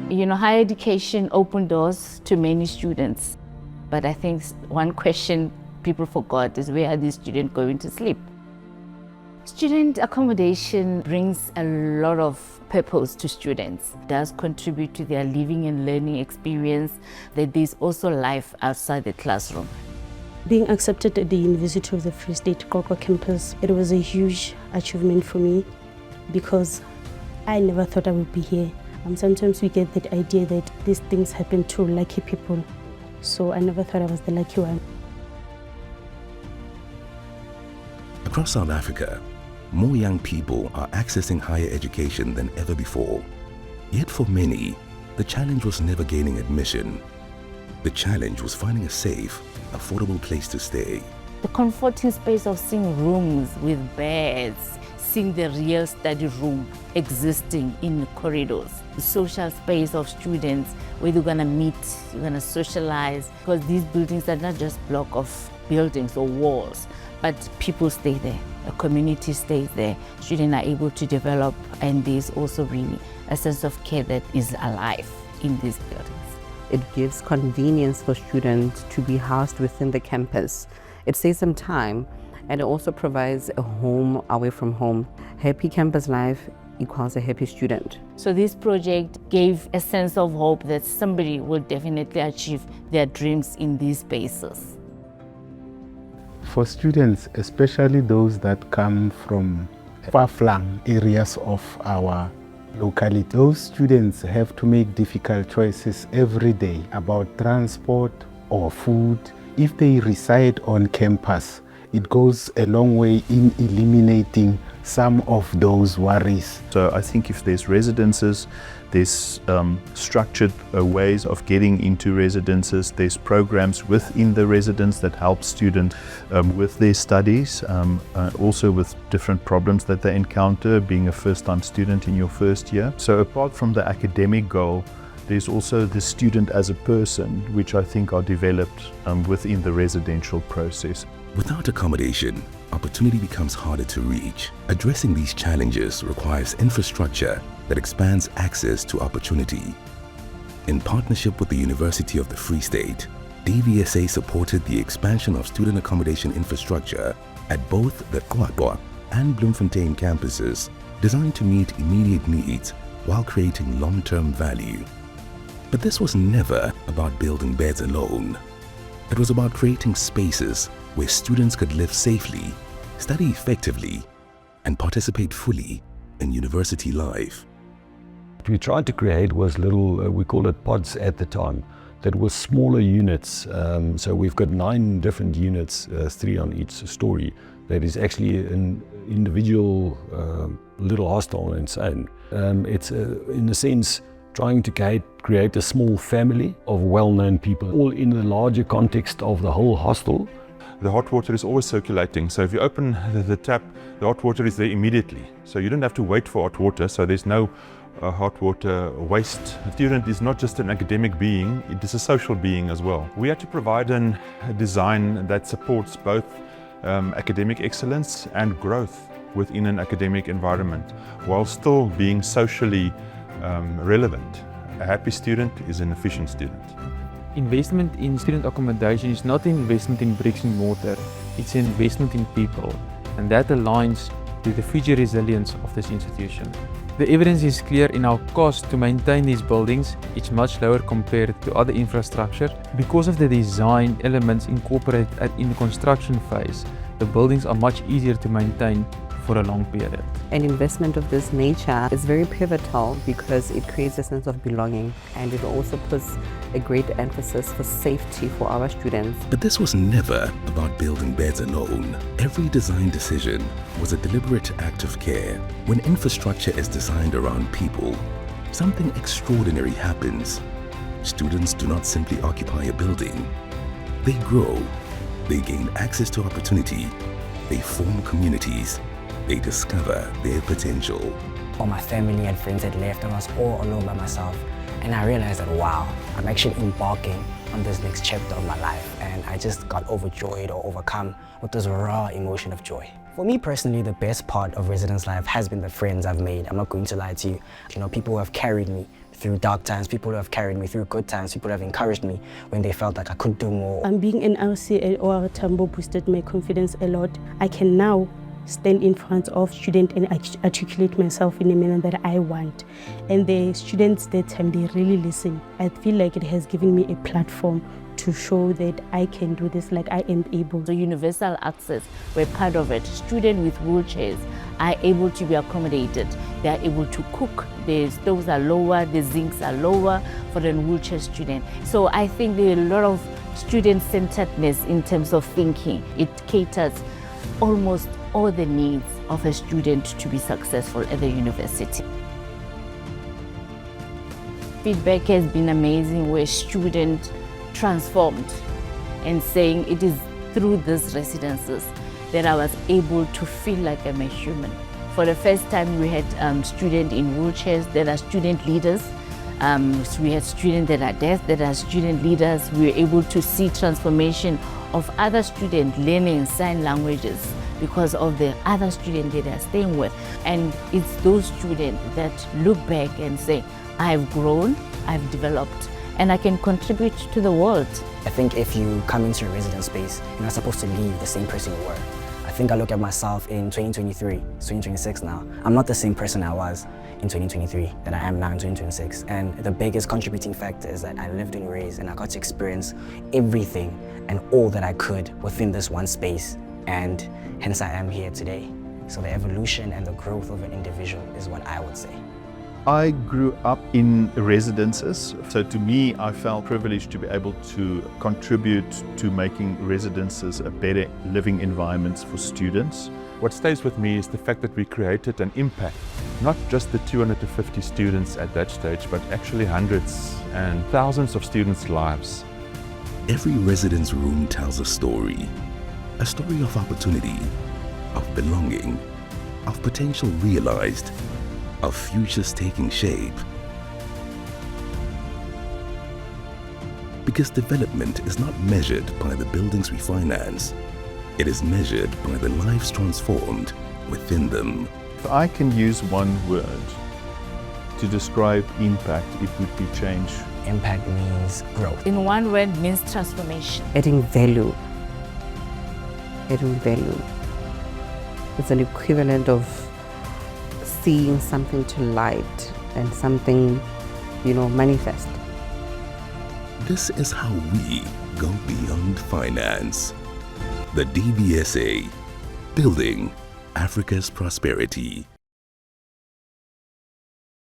Higher education opened doors to many students. But I think one question people forgot is, where are these students going to sleep? Student accommodation brings a lot of purpose to students. It does contribute to their living and learning experience, that there's also life outside the classroom. Being accepted at the University of the Free State Koko campus, it was a huge achievement for me because I never thought I would be here. Sometimes we get that idea that these things happen to lucky people. So I never thought I was the lucky one. Across South Africa, more young people are accessing higher education than ever before. Yet for many, the challenge was never gaining admission. The challenge was finding a safe, affordable place to stay. The comforting space of seeing rooms with beds, seeing the real study room existing in the corridors. The social space of students where they're gonna meet, you're gonna socialize, because these buildings are not just block of buildings or walls, but people stay there, a community stays there, students are able to develop, and there's also really a sense of care that is alive in these buildings. It gives convenience for students to be housed within the campus. It saves them time, and it also provides a home away from home. Happy campus life equals a happy student. So this project gave a sense of hope that somebody will definitely achieve their dreams in these spaces. For students, especially those that come from far-flung areas of our locality, those students have to make difficult choices every day about transport or food. If they reside on campus, it goes a long way in eliminating some of those worries. So I think if there's residences, there's structured ways of getting into residences, there's programs within the residence that help students with their studies, also with different problems that they encounter being a first-time student in your first year. So apart from the academic goal, there's also the student as a person, which I think are developed within the residential process. Without accommodation, opportunity becomes harder to reach. Addressing these challenges requires infrastructure that expands access to opportunity. In partnership with the University of the Free State, DBSA supported the expansion of student accommodation infrastructure at both the Kwatwa and Bloemfontein campuses, designed to meet immediate needs while creating long-term value. But this was never about building beds alone. It was about creating spaces where students could live safely, study effectively, and participate fully in university life. What we tried to create was little, we call it pods at the time, that was smaller units. So we've got 9 different units, 3 on each story, that is actually an individual little hostel and so on. It's in a sense trying to create a small family of well-known people, all in the larger context of the whole hostel. The hot water is always circulating, so if you open the tap, the hot water is there immediately. So you don't have to wait for hot water, so there's no hot water waste. A student is not just an academic being, it is a social being as well. We had to provide a design that supports both academic excellence and growth within an academic environment, while still being socially relevant. A happy student is an efficient student. Investment in student accommodation is not an investment in bricks and mortar, it's an investment in people, and that aligns to the future resilience of this institution. The evidence is clear in our cost to maintain these buildings. It's much lower compared to other infrastructure. Because of the design elements incorporated in the construction phase, the buildings are much easier to maintain for a long period. An investment of this nature is very pivotal because it creates a sense of belonging, and it also puts a great emphasis for safety for our students. But this was never about building beds alone. Every design decision was a deliberate act of care. When infrastructure is designed around people, something extraordinary happens. Students do not simply occupy a building. They grow, they gain access to opportunity, they form communities, they discover their potential. All my family and friends had left, I was all alone by myself. And I realized that, wow, I'm actually embarking on this next chapter of my life. And I just got overjoyed or overcome with this raw emotion of joy. For me personally, the best part of residence life has been the friends I've made. I'm not going to lie to you. You know, people who have carried me through dark times, people who have carried me through good times, people who have encouraged me when they felt like I could do more. Being an RC or Tambo boosted my confidence a lot. I can now stand in front of students and articulate myself in a manner that I want. And the students that time, they really listen. I feel like it has given me a platform to show that I can do this, like I am able. So universal access, we're part of it. Students with wheelchairs are able to be accommodated. They are able to cook. The stoves are lower, the zincs are lower for the wheelchair student. So I think there are a lot of student-centeredness in terms of thinking. It caters almost all the needs of a student to be successful at the university. Feedback has been amazing, where students transformed and saying it is through these residences that I was able to feel like I'm a human. For the first time, we had students in wheelchairs that are student leaders. So we had students that are deaf, that are student leaders. We were able to see transformation of other students learning sign languages because of the other students that they're staying with. And it's those students that look back and say, I've grown, I've developed, and I can contribute to the world. I think if you come into a residence space, you're not supposed to leave the same person you were. I think I look at myself in 2023, it's 2026 now. I'm not the same person I was in 2023 that I am now in 2026. And the biggest contributing factor is that I lived and raised and I got to experience everything and all that I could within this one space. And hence I am here today. So the evolution and the growth of an individual is what I would say. I grew up in residences, so to me I felt privileged to be able to contribute to making residences a better living environment for students. What stays with me is the fact that we created an impact, not just the 250 students at that stage, but actually hundreds and thousands of students' lives. Every residence room tells a story of opportunity, of belonging, of potential realized, of futures taking shape. Because development is not measured by the buildings we finance, it is measured by the lives transformed within them. If I can use one word to describe impact, it would be change. Impact means growth. In one word, means transformation. Adding value. Adding value. It's an equivalent of seeing something to light and something, manifest. This is how we go beyond finance. The DBSA, building Africa's prosperity.